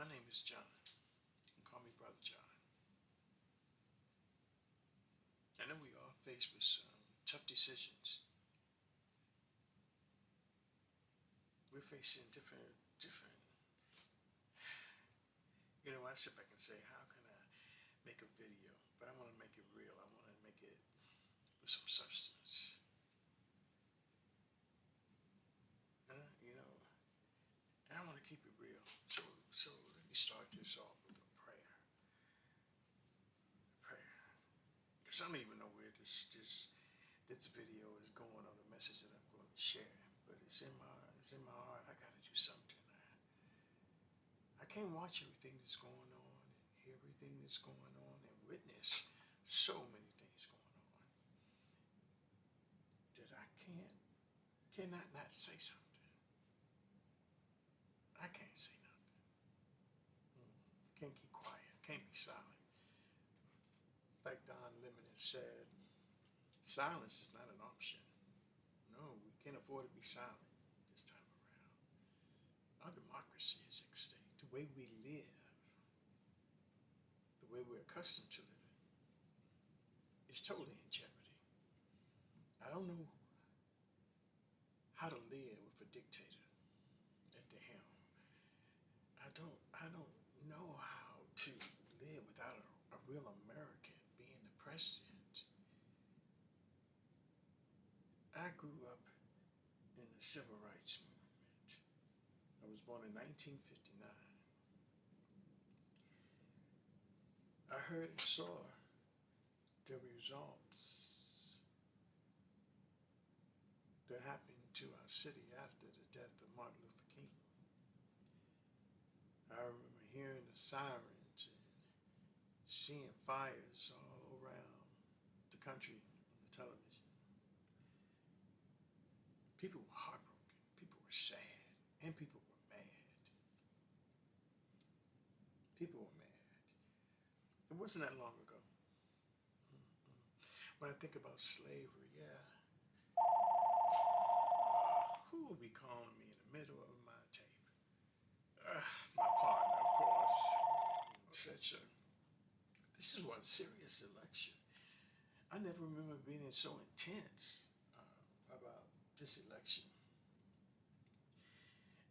My name is John. You can call me Brother John. I know we all faced with some tough decisions. We're facing different. I sit back and say, how can I make a video? But I want to make it real. I want to make it with some substance. And I want to keep it real. So let me start this off with a prayer. Prayer. Because I don't even know where this video is going or the message that I'm going to share. But it's in my heart. I gotta do something. I can't watch everything that's going on and hear everything that's going on and witness so many things going on that I cannot not say something. I can't say nothing. Can't keep quiet. Can't be silent. Like Don Lemon said, silence is not an option. No, we can't afford to be silent this time around. Our democracy is at stake. The way we live, the way we're accustomed to living, is totally in jeopardy. I don't know how to live with a dictator at the helm. I don't know how to live without a real American being the president. I grew up in the civil rights movement. I was born in 1959. I heard and saw the results that happened to our city after the death of Martin Luther King. I remember hearing the sirens and seeing fires all around the country on the television. People were heartbroken, people were sad, and people were mad. People were mad. It wasn't that long ago. When I think about slavery, yeah, who will be calling me in the middle of my tape? My partner, of course. Such a. This is one serious election. I never remember being so intense about this election.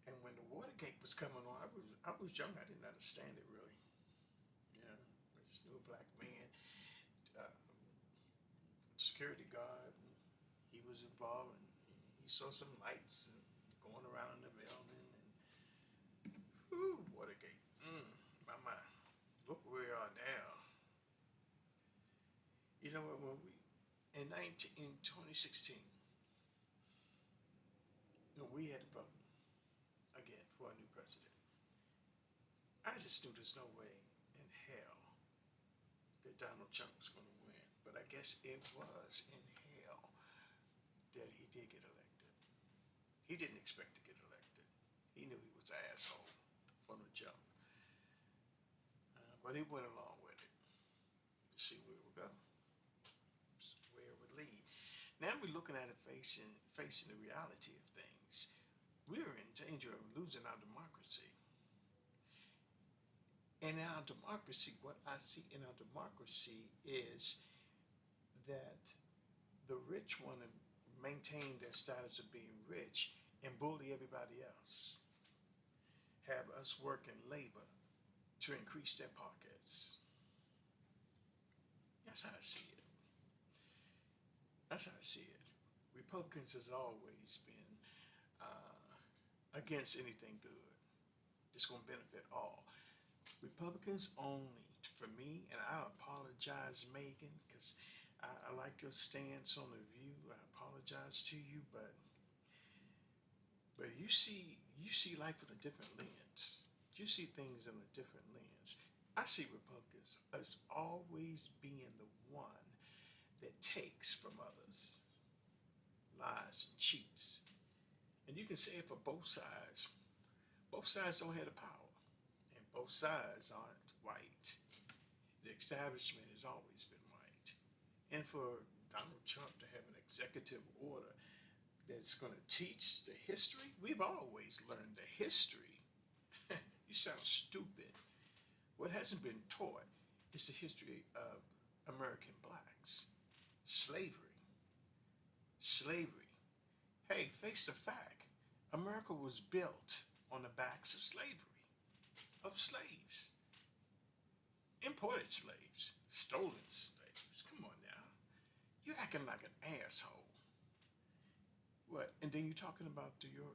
And when the Watergate was coming on, I was young. I didn't understand it really. I just knew a black man, uh, security guard. He was involved, and he saw some lights and going around in the building. And Watergate. My mind. Look where we are now. You know what? When we in 2016, when we had to vote again for a new president, I just knew there's no way in hell that Donald Trump was going to win. But I guess it was in hell that he did get elected. He didn't expect to get elected. He knew he was an asshole from the jump. But he went along with it to see where it would go, where it would lead. Now we're looking at it facing the reality of things. We're in danger of losing our democracy. And in our democracy, what I see in our democracy is that the rich want to maintain their status of being rich and bully everybody else. Have us work in labor to increase their pockets. That's how I see it. That's how I see it. Republicans has always been against anything good. It's going to benefit all. Republicans only, for me, and I apologize, Megan, because I like your stance on the view. I apologize to you, but you see life with a different lens. You see things in a different lens. I see Republicans as always being the one that takes from others, lies and cheats. And you can say it for both sides. Both sides don't have the power, and both sides aren't white. The establishment has always been white. And for Donald Trump to have an executive order that's going to teach the history, we've always learned the history. You sound stupid. What hasn't been taught is the history of American blacks. Slavery. Slavery. Hey, face the fact. America was built on the backs of slavery, of slaves. Imported slaves, stolen slaves. Come on now. You're acting like an asshole. What? And then you're talking about your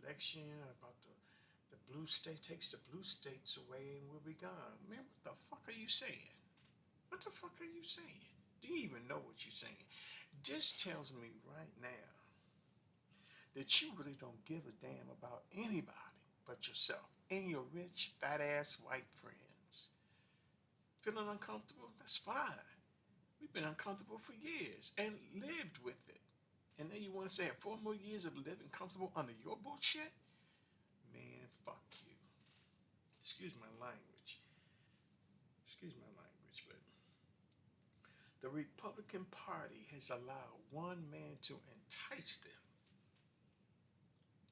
election, about the blue state takes the blue states away and we'll be gone. Man, what the fuck are you saying? What the fuck are you saying? Do you even know what you're saying? This tells me right now that you really don't give a damn about anybody but yourself and your rich, fat ass white friends. Feeling uncomfortable? That's fine. We've been uncomfortable for years and lived with it. And then you want to say 4 more years of living comfortable under your bullshit? Man, fuck you. Excuse my language. But the Republican Party has allowed one man to entice them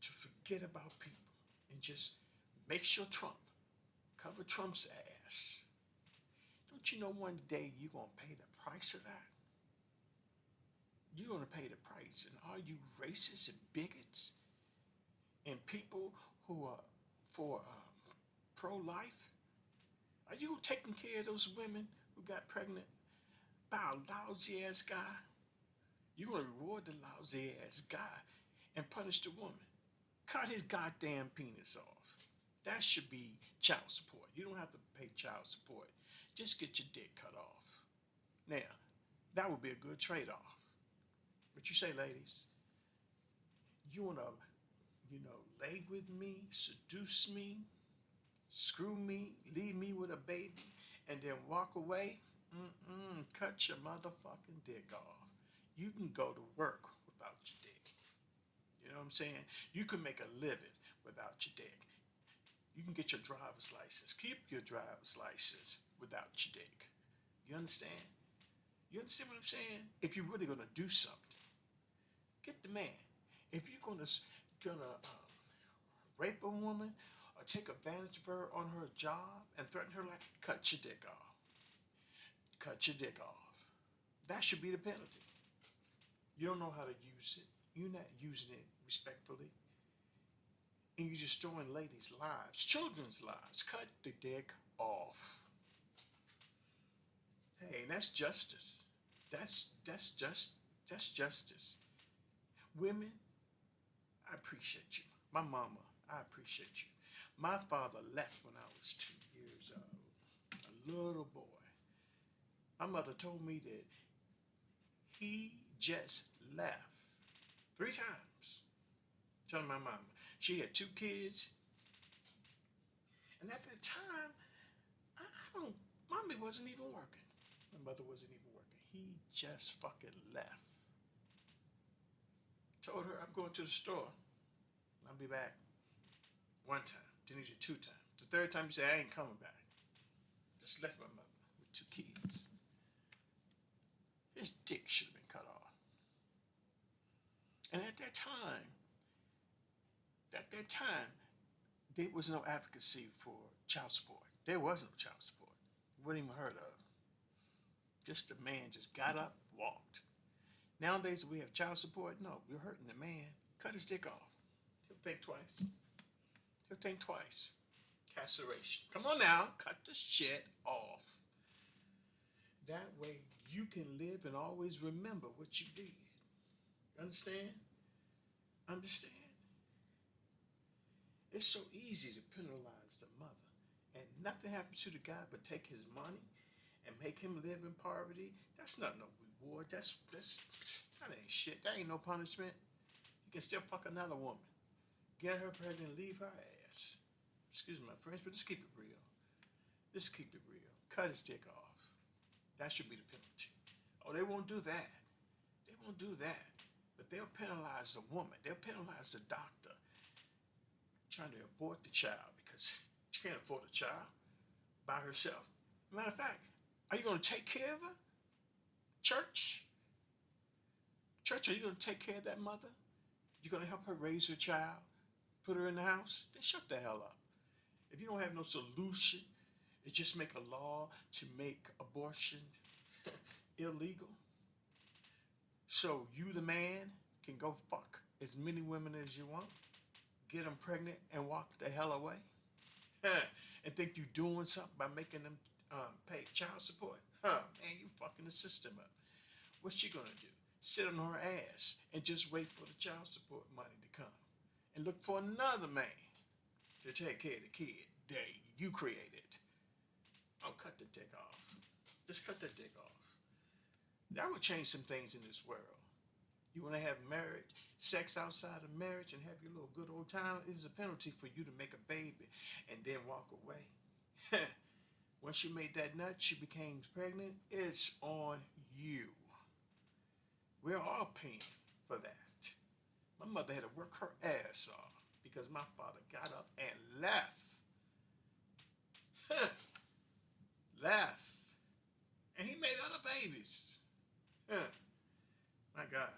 to forget about people and just make sure cover Trump's ass. Don't you know one day you're going to pay the price of that? You're going to pay the price. And are you racists and bigots and people who are for pro-life? Are you taking care of those women who got pregnant by a lousy ass guy? You're going to reward the lousy ass guy and punish the woman. Cut his goddamn penis off. That should be child support. You don't have to pay child support. Just get your dick cut off. Now, that would be a good trade-off. But you say, ladies, you want to, lay with me, seduce me, screw me, leave me with a baby, and then walk away? Cut your motherfucking dick off. You can go to work without your dick. You know what I'm saying? You can make a living without your dick. You can get your driver's license. Keep your driver's license without your dick. You understand? You understand what I'm saying? If you're really going to do something, get the man. If you're gonna rape a woman or take advantage of her on her job and threaten her life, cut your dick off. Cut your dick off. That should be the penalty. You don't know how to use it. You're not using it respectfully. And you're destroying ladies' lives, children's lives. Cut the dick off. Hey, and that's justice. That's justice. Women, I appreciate you. My mama, I appreciate you. My father left when I was 2 years old, a little boy. My mother told me that he just left 3 times. Telling my mama, she had 2 kids. And at that time, mommy wasn't even working. My mother wasn't even working. He just fucking left. Told her, I'm going to the store. I'll be back. 1 time. Then he did 2 times. The 3rd time he said, I ain't coming back. Just left my mother with 2 kids. His dick should have been cut off. And at that time, there was no advocacy for child support. There was no child support. You wouldn't even heard of. Just a man just got up, walked. Nowadays, we have child support. No, we're hurting the man. Cut his dick off. He'll think twice. Caceration. Come on now, cut the shit off. That way, you can live and always remember what you did. Understand? Understand? It's so easy to penalize the mother. And nothing happens to the guy but take his money and make him live in poverty. That's not no reward. That ain't shit. That ain't no punishment. You can still fuck another woman. Get her pregnant and leave her ass. Excuse my French, but just keep it real. Just keep it real. Cut his dick off. That should be the penalty. Oh, they won't do that. They won't do that. But they'll penalize the woman. They'll penalize the doctor trying to abort the child because she can't afford a child by herself. Matter of fact, are you going to take care of her? Church, are you going to take care of that mother? You're going to help her raise her child? Put her in the house? Then shut the hell up. If you don't have no solution, it's just make a law to make abortion illegal. So you, the man, can go fuck as many women as you want, get them pregnant, and walk the hell away, and think you're doing something by making them pay child support. Man, you fucking the system up. What's she gonna do? Sit on her ass and just wait for the child support money to come, and look for another man to take care of the kid that you created. Oh, cut the dick off. Just cut the dick off. That would change some things in this world. You want to have marriage, sex outside of marriage, and have your little good old time. It is a penalty for you to make a baby and then walk away. Once she made that nut, she became pregnant. It's on you. We're all paying for that. My mother had to work her ass off because my father got up and left. Left. And he made other babies. My God.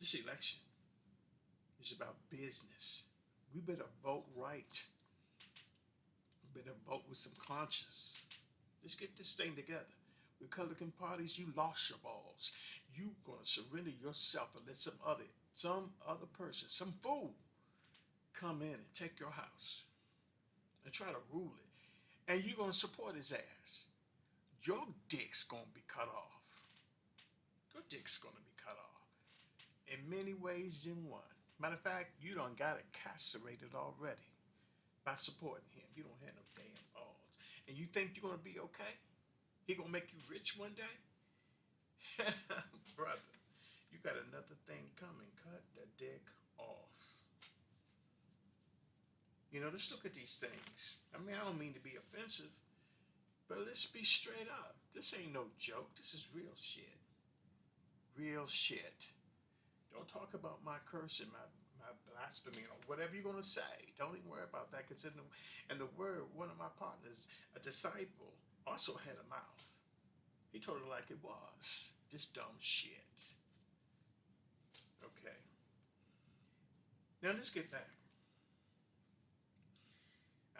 This election is about business. We better vote right. We better vote with some conscience. Let's get this thing together. Republican parties, you lost your balls. You gonna surrender yourself and let some other person, some fool, come in and take your house and try to rule it. And you're gonna support his ass. Your dick's gonna be cut off. Your dick's gonna be cut off in many ways than one. Matter of fact, you done got it castrated already by supporting him. You don't have no damn balls. And you think you're gonna be okay? He gonna make you rich one day? Brother, you got another thing coming. Cut the dick off. You know, let's look at these things. I mean, I don't mean to be offensive, but let's be straight up. This ain't no joke. This is real shit. Real shit. Don't talk about my cursing, my blasphemy, or whatever you're going to say. Don't even worry about that, because in the word, one of my partners, a disciple, also had a mouth. He told it like it was. Just dumb shit. Okay. Now let's get back.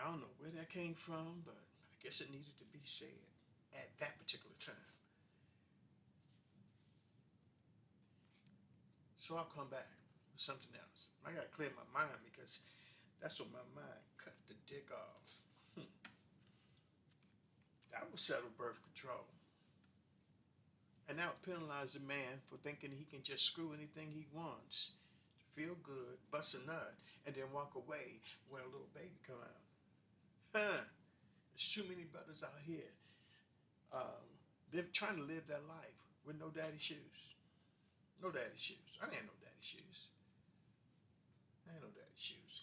I don't know where that came from, but I guess it needed to be said at that particular time. So I'll come back with something else. I got to clear my mind, because that's what my mind cut the dick off. That will settle birth control. And now penalize a man for thinking he can just screw anything he wants to feel good, bust a nut, and then walk away when a little baby come out. There's too many brothers out here trying to live that life with no daddy shoes. No daddy shoes. I ain't no daddy shoes. I ain't no daddy shoes.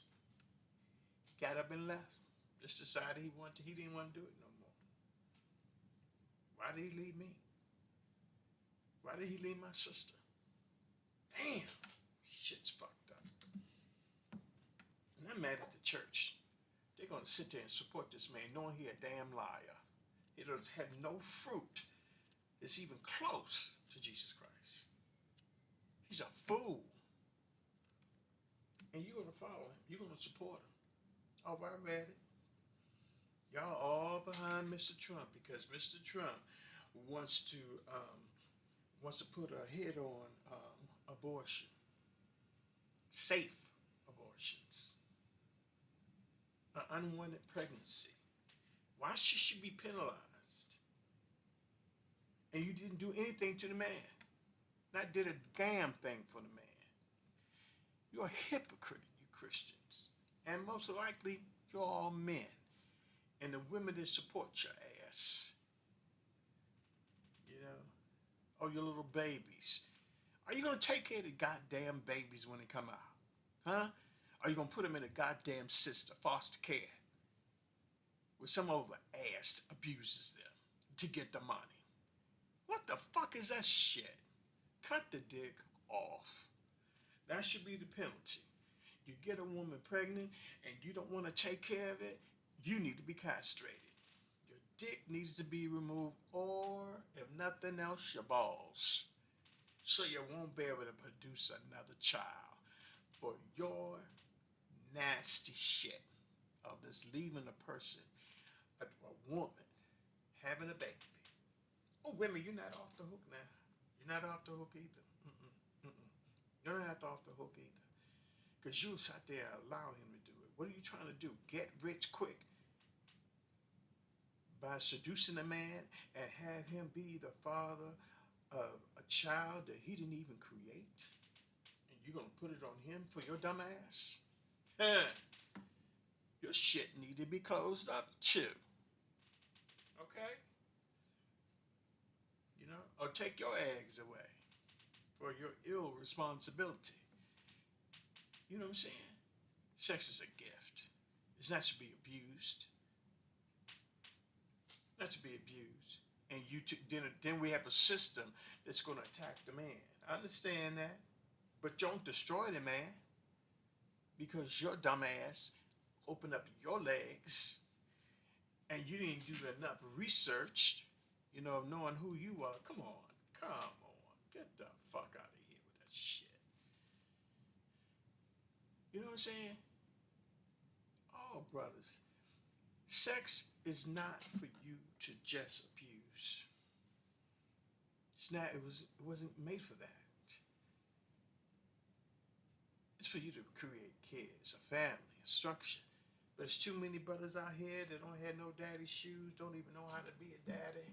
Got up and left. Just decided he didn't want to do it no more. Why did he leave me? Why did he leave my sister? Damn, shit's fucked up. And I'm mad at the church. They're going to sit there and support this man knowing he a damn liar. He doesn't have no fruit that's even close to Jesus Christ. He's a fool. And you're going to follow him. You're going to support him. Oh, I read it. Y'all all behind Mr. Trump, because Mr. Trump wants to put a hit on abortion. Safe abortions. An unwanted pregnancy. Why should she be penalized? And you didn't do anything to the man. Not did a damn thing for the man. You're a hypocrite, you Christians. And most likely, you're all men. And the women that support your ass. You know? Oh, your little babies. Are you going to take care of the goddamn babies when they come out? Huh? Are you going to put them in a goddamn foster care, where some over ass abuses them to get the money? What the fuck is that shit? Cut the dick off. That should be the penalty. You get a woman pregnant and you don't want to take care of it, you need to be castrated. Your dick needs to be removed, or if nothing else, your balls. So you won't be able to produce another child for your nasty shit of this leaving a person, a woman, having a baby. Oh, women, you're not off the hook now. You're not off the hook either. Mm-mm, mm-mm. You're not off the hook either. Because you sat there and allow him to do it. What are you trying to do? Get rich quick by seducing a man and have him be the father of a child that he didn't even create? And you're going to put it on him for your dumb ass? Huh. Your shit need to be closed up too. Okay? You know, or take your eggs away for your irresponsibility. You know what I'm saying? Sex is a gift. It's not to be abused. Not to be abused. And then we have a system that's going to attack the man. I understand that. But don't destroy the man because your dumb ass opened up your legs and you didn't do enough research, you know, of knowing who you are. Come on. Get the fuck out of here with that shit. You know what I'm saying? Oh, brothers, sex is not for you to just abuse. It's not. It wasn't made for that. It's for you to create kids, a family, a structure. But there's too many brothers out here that don't have no daddy shoes, don't even know how to be a daddy.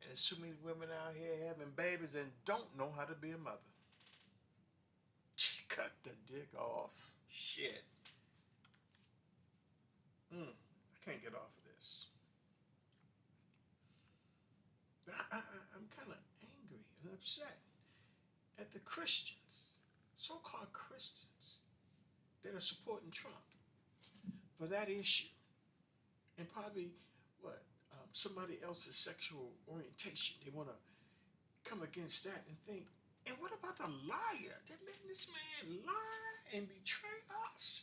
And there's too many women out here having babies and don't know how to be a mother. Cut the dick off. Shit. I can't get off of this. But I'm kind of angry and upset at the Christians, so-called Christians, that are supporting Trump for that issue. And probably, somebody else's sexual orientation. They want to come against that and think, and what about the liar? They're letting this man lie and betray us.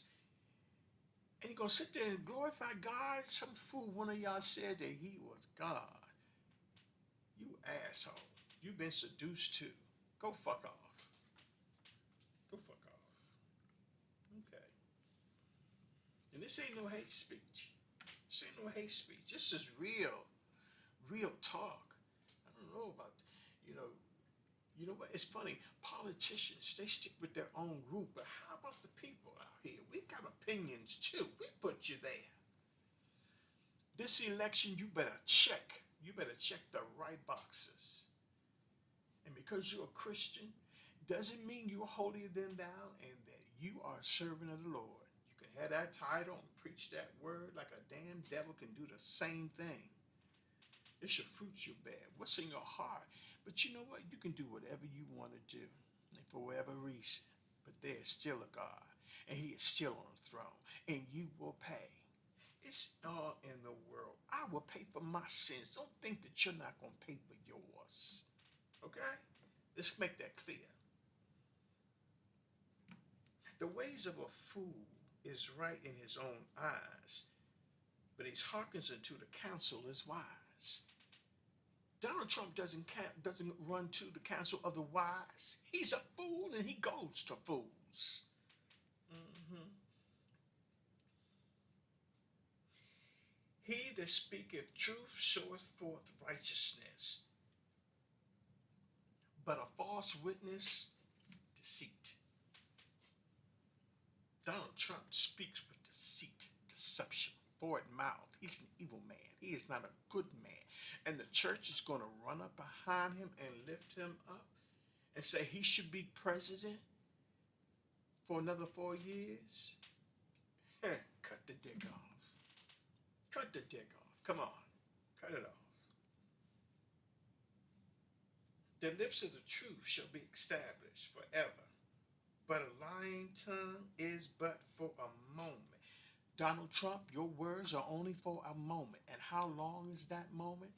And he's going to sit there and glorify God? Some fool, one of y'all said that he was God. You asshole. You've been seduced too. Go fuck off. Go fuck off. Okay. And this ain't no hate speech. This ain't no hate speech. This is real talk. I don't know about, you know what? It's funny. Politicians, they stick with their own group. But how about the people out here? We got opinions too. We put you there. This election, you better check. You better check the right boxes. And because you're a Christian, doesn't mean you're holier than thou and that you are a servant of the Lord. You can have that title and preach that word like a damn devil can do the same thing. It's your fruits you bear. What's in your heart? But you know what? You can do whatever you want to do, and for whatever reason. But there is still a God, and He is still on the throne, and you will pay. It's all in the world. I will pay for my sins. Don't think that you're not going to pay for yours. Okay? Let's make that clear. The ways of a fool is right in his own eyes, but he hearkens unto the counsel is wise. Donald Trump doesn't run to the counsel of the wise. He's a fool and he goes to fools. He that speaketh truth showeth forth righteousness, but a false witness, deceit. Donald Trump speaks with deceit, deception, forward mouth. He's an evil man. He is not a good man. And the church is going to run up behind him and lift him up and say he should be president for another 4 years. Cut the dick off. Cut the dick off. Come on. Cut it off. The lips of the truth shall be established forever, but a lying tongue is but for a moment. Donald Trump, your words are only for a moment. And how long is that moment?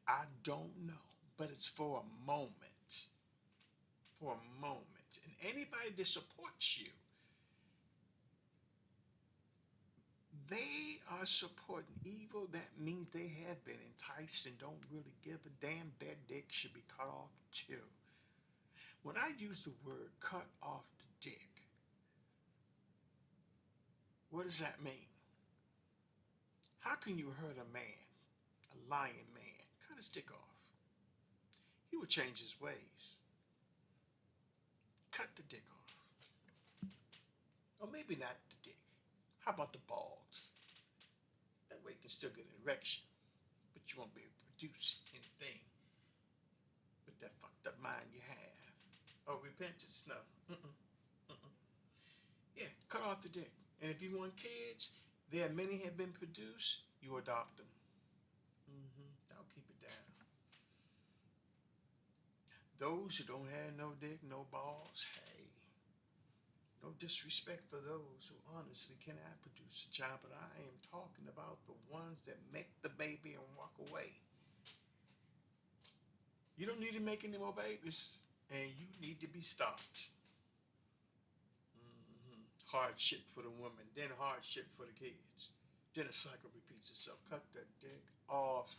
I don't know. But it's for a moment. For a moment. And anybody that supports you, they are supporting evil. That means they have been enticed and don't really give a damn. Their dick should be cut off too. When I use the word cut off the dick, What does that mean? How can you hurt a man, a lying man? Cut his dick off. He will change his ways. Cut the dick off. Or maybe not the dick. How about the balls? That way you can still get an erection, but you won't be able to produce anything with that fucked up mind you have. Oh, repentance? No. Mm-mm. Mm-mm. Yeah, cut off the dick. And if you want kids, there many have been produced, you adopt them. That'll keep it down. Those who don't have no dick, no balls, hey, no disrespect for those who honestly cannot produce a child, but I am talking about the ones that make the baby and walk away. You don't need to make any more babies, and you need to be stopped. Hardship for the woman, then hardship for the kids. Then the cycle repeats itself. Cut that dick off.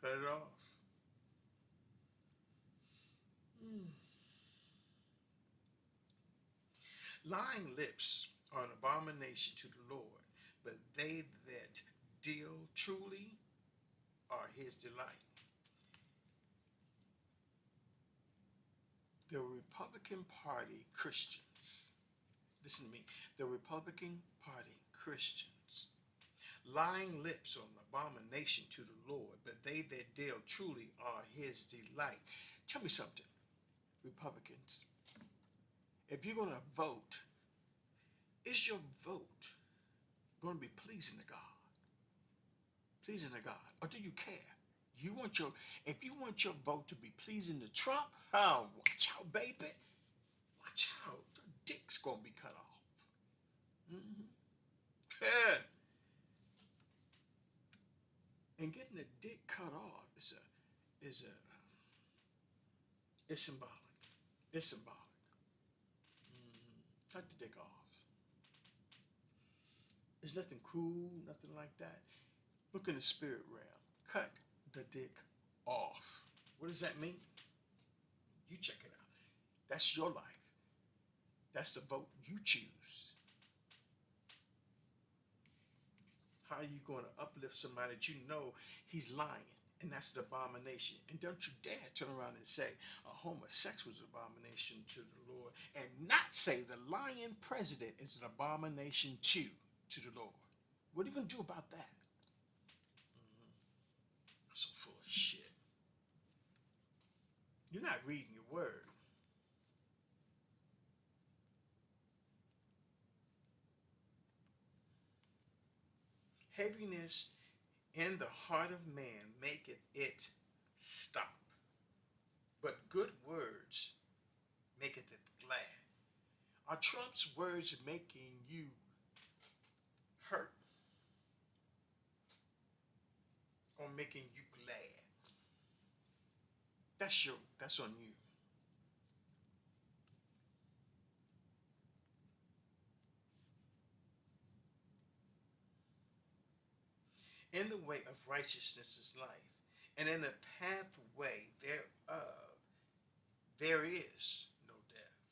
Cut it off. Lying lips are an abomination to the Lord, but they that deal truly are his delight. The Republican Party Christians, listen to me, the Republican Party Christians, lying lips are an abomination to the Lord, but they that deal truly are his delight. Tell me something, Republicans. If you're going to vote, is your vote going to be pleasing to God? Pleasing to God? Or do you care? If you want your vote to be pleasing to Trump, oh, watch out, baby. Watch out. Your dick's going to be cut off. Yeah. And getting the dick cut off is it's symbolic. It's symbolic. Cut the dick off. There's nothing cool, nothing like that. Look in the spirit realm. Cut the dick off. What does that mean? You check it out. That's your life. That's the vote you choose. How are you going to uplift somebody that you know he's lying? And that's the abomination. And don't you dare turn around and say a homosexual is an abomination to the Lord, and not say the lying president is an abomination to the Lord. What are you going to do about that? That's so full of shit. You're not reading your word. Heaviness in the heart of man maketh it stop, but good words maketh it glad. Are Trump's words making you hurt or making you glad? That's on you. In the way of righteousness is life, and in the pathway thereof there is no death.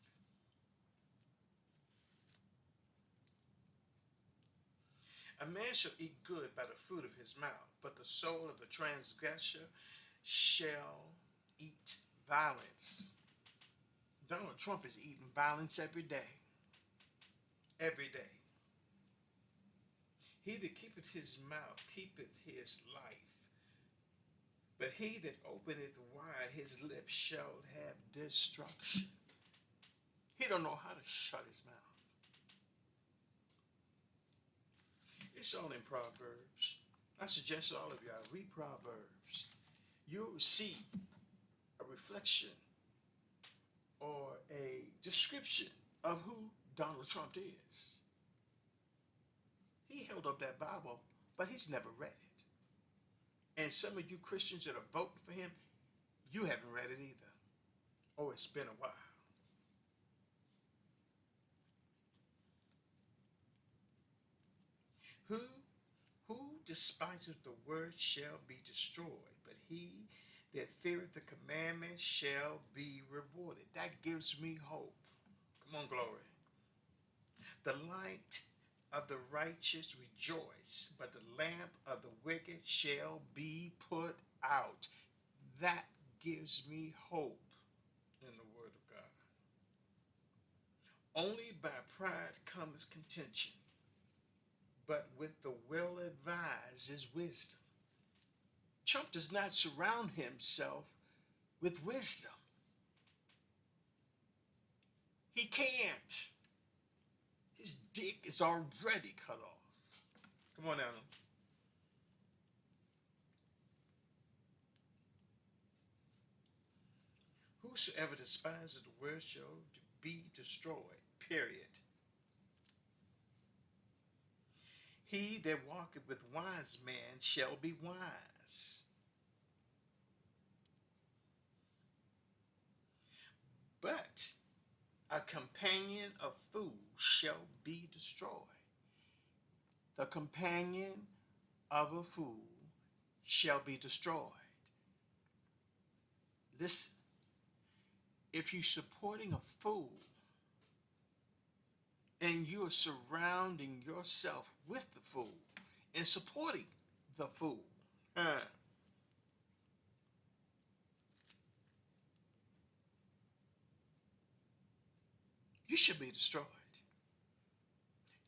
A man shall eat good by the fruit of his mouth, but the soul of the transgressor shall eat violence. Donald Trump is eating violence every day. Every day. He that keepeth his mouth keepeth his life, but he that openeth wide his lips shall have destruction. He don't know how to shut his mouth. It's all in Proverbs. I suggest all of y'all read Proverbs. You'll see a reflection or a description of who Donald Trump is. He held up that Bible, but he's never read it. And some of you Christians that are voting for him, you haven't read it either. Oh, it's been a while. Who despiseth the word shall be destroyed, but he that feareth the commandment shall be rewarded. That gives me hope. Come on, glory. The light of the righteous rejoice, but the lamp of the wicked shall be put out. That gives me hope in the Word of God. Only by pride comes contention, but with the well advised is wisdom. Trump does not surround himself with wisdom. He can't. His dick is already cut off. Come on, Alan. Whosoever despises the word shall be destroyed. Period. He that walketh with wise men shall be wise. But a companion of fools shall be destroyed. The companion of a fool shall be destroyed. Listen, if you're supporting a fool and you're surrounding yourself with the fool and supporting the fool, you should be destroyed.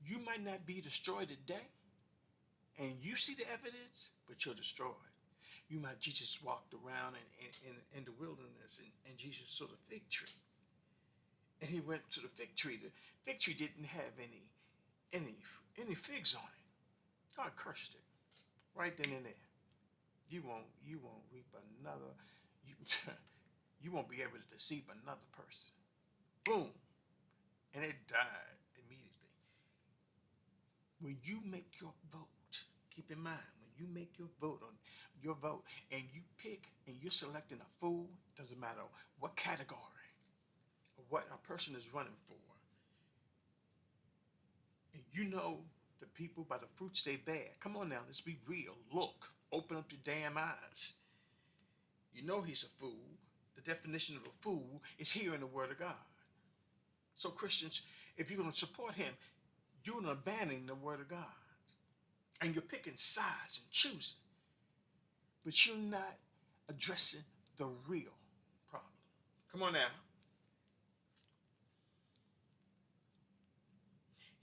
You might not be destroyed today, and you see the evidence, but you're destroyed. You might, Jesus walked around in the wilderness, and Jesus saw the fig tree. And he went to the fig tree. The fig tree didn't have any figs on it. God cursed it right then and there. You won't reap another. You won't be able to deceive another person. Boom, and it died immediately. When you make your vote, keep in mind, when you make your vote and you pick and you're selecting a fool, doesn't matter what category or what a person is running for. And you know the people by the fruits they bear. Come on now, let's be real. Look, open up your damn eyes. You know he's a fool. The definition of a fool is here in the Word of God. So Christians, if you're going to support him, you're going to abandon the Word of God. And you're picking sides and choosing. But you're not addressing the real problem. Come on now.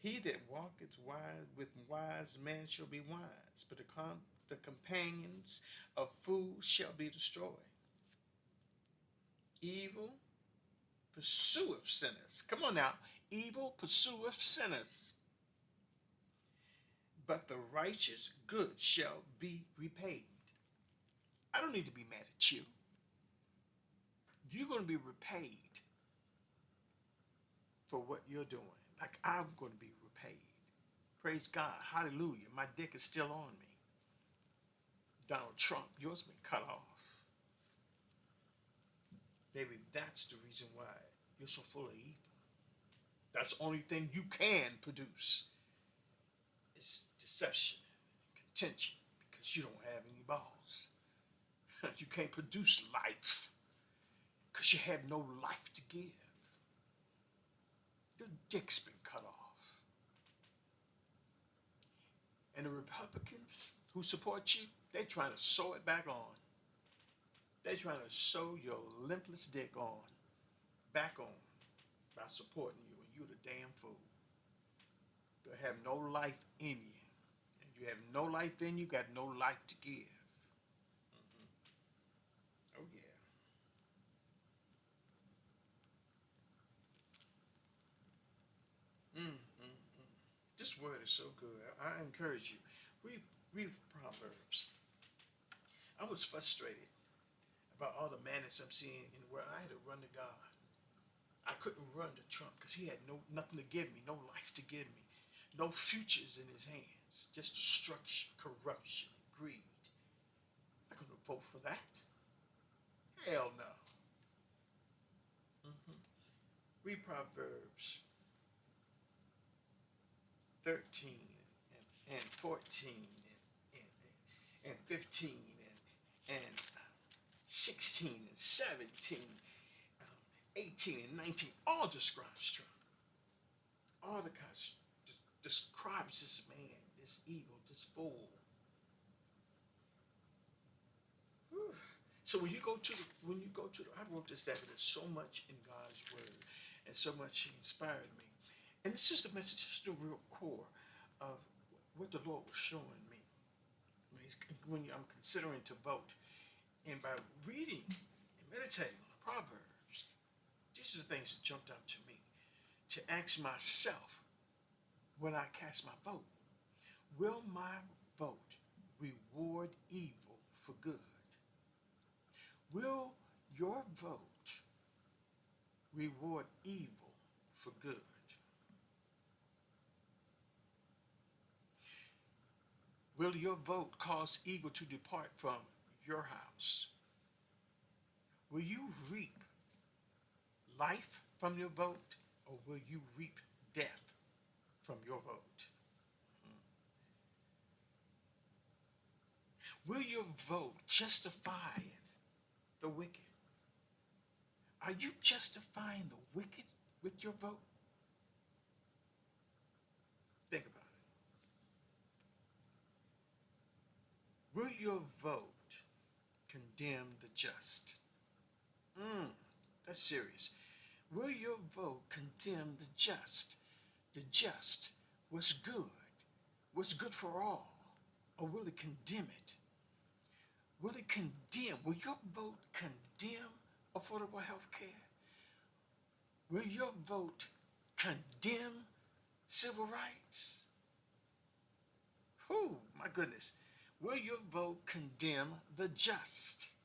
He that walketh with wise men shall be wise, but the companions of fools shall be destroyed. Evil pursueth sinners. Come on now. Evil pursueth sinners, but the righteous good shall be repaid. I don't need to be mad at you. You're going to be repaid for what you're doing. Like I'm going to be repaid. Praise God. Hallelujah. My dick is still on me. Donald Trump, yours been cut off. Maybe that's the reason why you're so full of evil. That's the only thing you can produce is deception and contention because you don't have any balls. You can't produce life because you have no life to give. Your dick's been cut off. And the Republicans who support you, they're trying to sew it back on. They're trying to sew your limpless dick back on by supporting you, and you're the damn fool. You have no life in you. And you have no life in you, got no life to give. Oh yeah. This word is so good. I encourage you. Read Proverbs. I was frustrated about all the madness I'm seeing in the world. I had to run to God. I couldn't run to Trump because he had nothing to give me, no life to give me, no futures in his hands, just destruction, corruption, greed. I'm not going to vote for that. Hell no. Read Proverbs 13 and 14 and 15 and 16 and 17, 18 and 19, all describes Trump. Mordecai describes this man, this evil, this fool. Whew. So when you go to I wrote this down. There's so much in God's word, and so much He inspired me. And it's just a message, just the real core of what the Lord was showing me when I'm considering to vote. And by reading and meditating on the Proverbs, these are the things that jumped out to me. To ask myself when I cast my vote, will my vote reward evil for good? Will your vote reward evil for good? Will your vote cause evil to depart from your house? Will you reap life from your vote, or will you reap death from your vote? Will your vote justify the wicked? Are you justifying the wicked with your vote? Think about it. Will your vote condemn the just? That's serious. Will your vote condemn the just? The just, what's good for all? Or will it condemn it? Will it condemn? Will your vote condemn affordable health care? Will your vote condemn civil rights? Oh, my goodness. Will your vote condemn the just?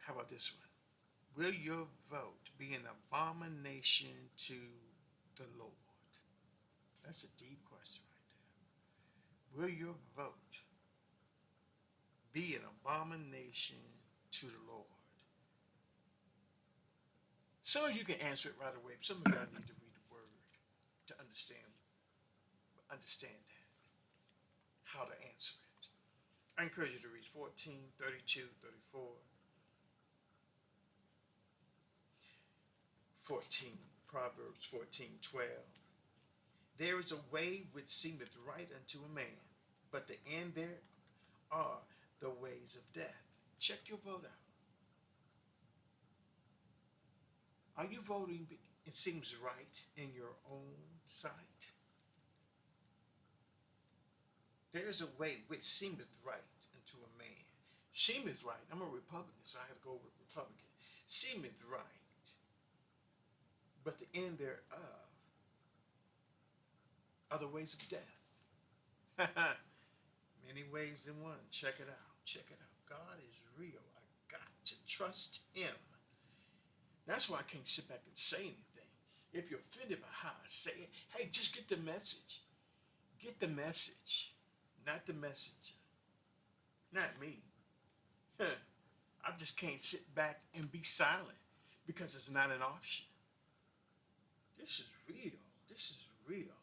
How about this one? Will your vote be an abomination to the Lord? That's a deep question right there. Will your vote be an abomination to the Lord? Some of you can answer it right away. Some of y'all need to read the word to understand that, how to answer it. I encourage you to read 14, 32, 34, 14, Proverbs 14, 12. There is a way which seemeth right unto a man, but the end there are the ways of death. Check your vote out. Are you voting it seems right in your own sight? There is a way which seemeth right unto a man. Seemeth right. I'm a Republican, so I have to go with Republican. Seemeth right, but the end thereof are the ways of death. Many ways in one. Check it out. Check it out. God is real. I got to trust Him. That's why I can't sit back and say anything. If you're offended by how I say it, hey, just get the message. Get the message, not the messenger. Not me. I just can't sit back and be silent because it's not an option. This is real. This is real.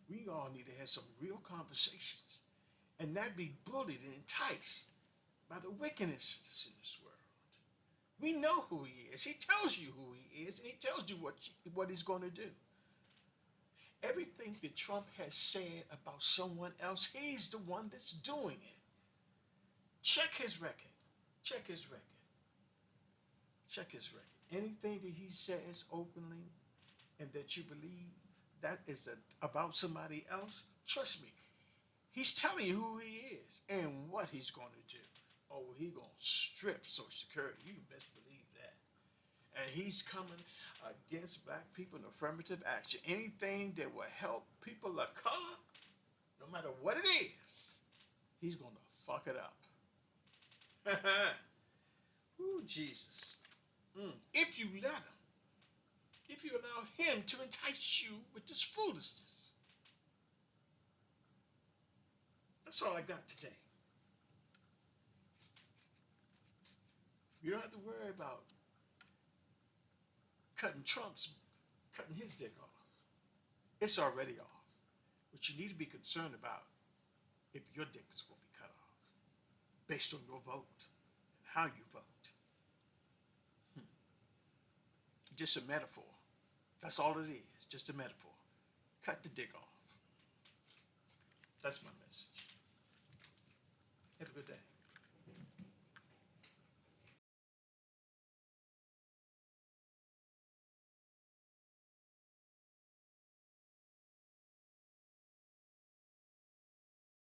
We all need to have some real conversations and not be bullied and enticed by the wickedness that's in this world. We know who He is. He tells you who He is, and He tells you what He's going to do. Everything that Trump has said about someone else, he's the one that's doing it. Check his record. Check his record. Check his record. Anything that he says openly and that you believe that is about somebody else, trust me, he's telling you who he is and what he's going to do. Oh, he's going to strip Social Security. You can best believe that. And he's coming against black people in affirmative action. Anything that will help people of color, no matter what it is, he's going to fuck it up. Ooh, Jesus. If you let him, if you allow him to entice you with this foolishness. That's all I got today. You don't have to worry about cutting his dick off. It's already off. What you need to be concerned about if your dick is going to be cut off based on your vote and how you vote. just a metaphor. That's all it is, just a metaphor. Cut the dick off. That's my message. Have a good day.